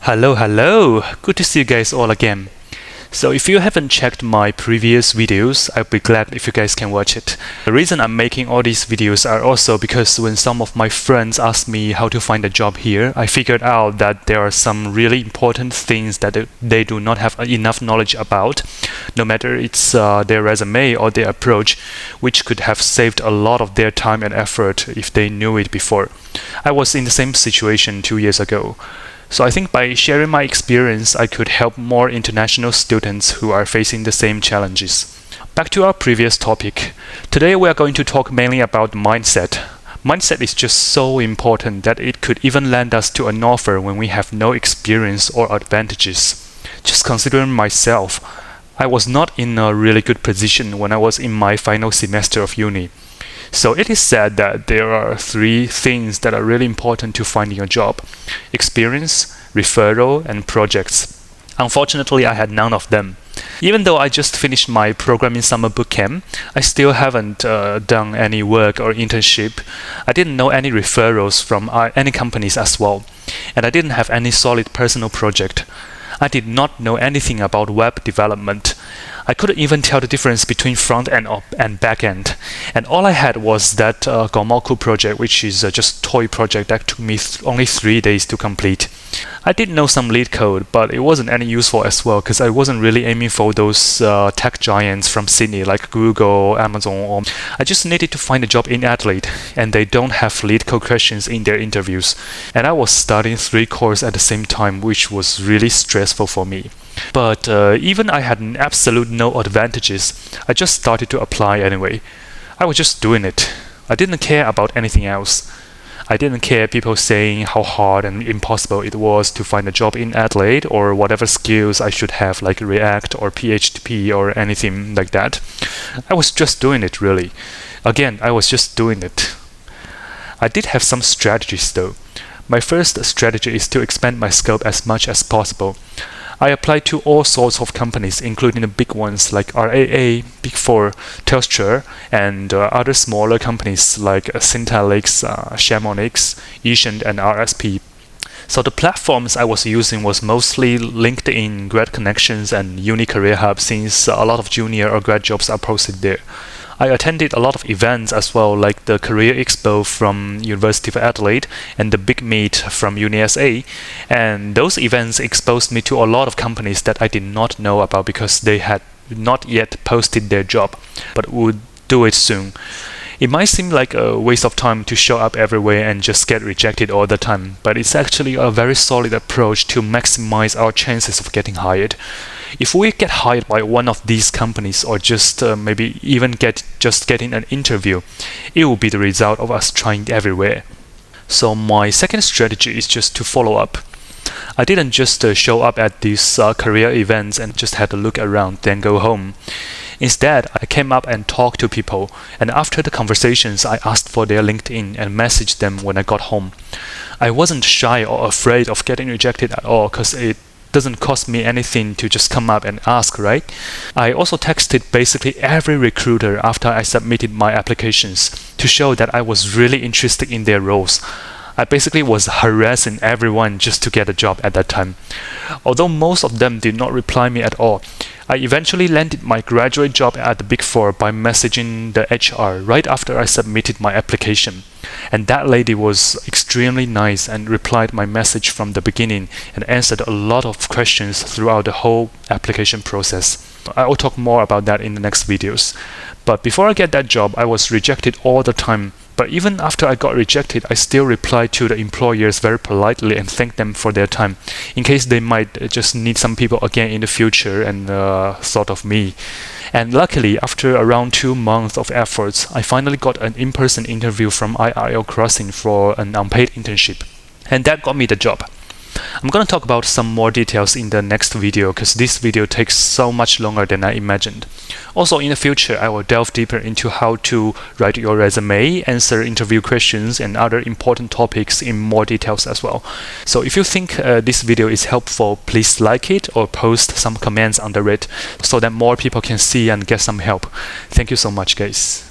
Hello, good to see you guys all again. So if you haven't checked my previous videos, I'll be glad if you guys can watch it. The reason I'm making all these videos are also because when some of my friends asked me how to find a job here, I figured out that there are some really important things that they do not have enough knowledge about, no matter it's their resume or their approach, which could have saved a lot of their time and effort if they knew it before. I was in the same situation 2 years ago. So I think by sharing my experience, I could help more international students who are facing the same challenges. Back to our previous topic. Today we are going to talk mainly about mindset. Mindset is just so important that it could even land us to an offer when we have no experience or advantages. Just considering myself, I was not in a really good position when I was in my final semester of uni. So it is said that there are 3 things that are really important to finding a job: experience, referral, and projects. Unfortunately, I had none of them. Even though I just finished my programming summer bootcamp, I still haven't done any work or internship. I didn't know any referrals from any companies as well, and I didn't have any solid personal project. I did not know anything about web development. I couldn't even tell the difference between front end and back end. And all I had was that Gomoku project, which is just a toy project that took me only 3 days to complete. I did know some lead code, but it wasn't any useful as well because I wasn't really aiming for those tech giants from Sydney like Google, Amazon. I just needed to find a job in Adelaide, and they don't have lead code questions in their interviews. And I was studying 3 courses at the same time, which was really stressful for me. But even I had absolute no advantages, I just started to apply anyway. I was just doing it. I didn't care about anything else. I didn't care people saying how hard and impossible it was to find a job in Adelaide or whatever skills I should have like React or PHP or anything like that. I was just doing it really. Again, I was just doing it. I did have some strategies though. My first strategy is to expand my scope as much as possible. I applied to all sorts of companies, including the big ones like RAA, Big Four, Telstra, and other smaller companies like Syntalix, Chamonix, Yishun, and RSP. So the platforms I was using was mostly LinkedIn, Grad Connections, and Uni Career Hub, since a lot of junior or grad jobs are posted there. I attended a lot of events as well, like the Career Expo from University of Adelaide and the Big Meet from UniSA, and those events exposed me to a lot of companies that I did not know about because they had not yet posted their job, but would do it soon. It might seem like a waste of time to show up everywhere and just get rejected all the time, but it's actually a very solid approach to maximize our chances of getting hired. If we get hired by one of these companies or just maybe even getting an interview, it will be the result of us trying everywhere. So my second strategy is just to follow up. I didn't just show up at these career events and just had a look around, then go home. Instead, I came up and talked to people, and after the conversations, I asked for their LinkedIn and messaged them when I got home. I wasn't shy or afraid of getting rejected at all because it doesn't cost me anything to just come up and ask, right? I also texted basically every recruiter after I submitted my applications to show that I was really interested in their roles. I basically was harassing everyone just to get a job at that time. Although most of them did not reply me at all, I eventually landed my graduate job at the Big Four by messaging the HR right after I submitted my application. And that lady was extremely nice and replied my message from the beginning and answered a lot of questions throughout the whole application process. I will talk more about that in the next videos. But before I get that job, I was rejected all the time. But even after I got rejected, I still replied to the employers very politely and thanked them for their time, in case they might just need some people again in the future and thought of me. And luckily, after around 2 months of efforts, I finally got an in-person interview from IRL Crossing for an unpaid internship. And that got me the job. I'm gonna talk about some more details in the next video because this video takes so much longer than I imagined. Also in the future, I will delve deeper into how to write your resume, answer interview questions, and other important topics in more details as well. So if you think this video is helpful, please like it or post some comments under it so that more people can see and get some help. Thank you so much, guys.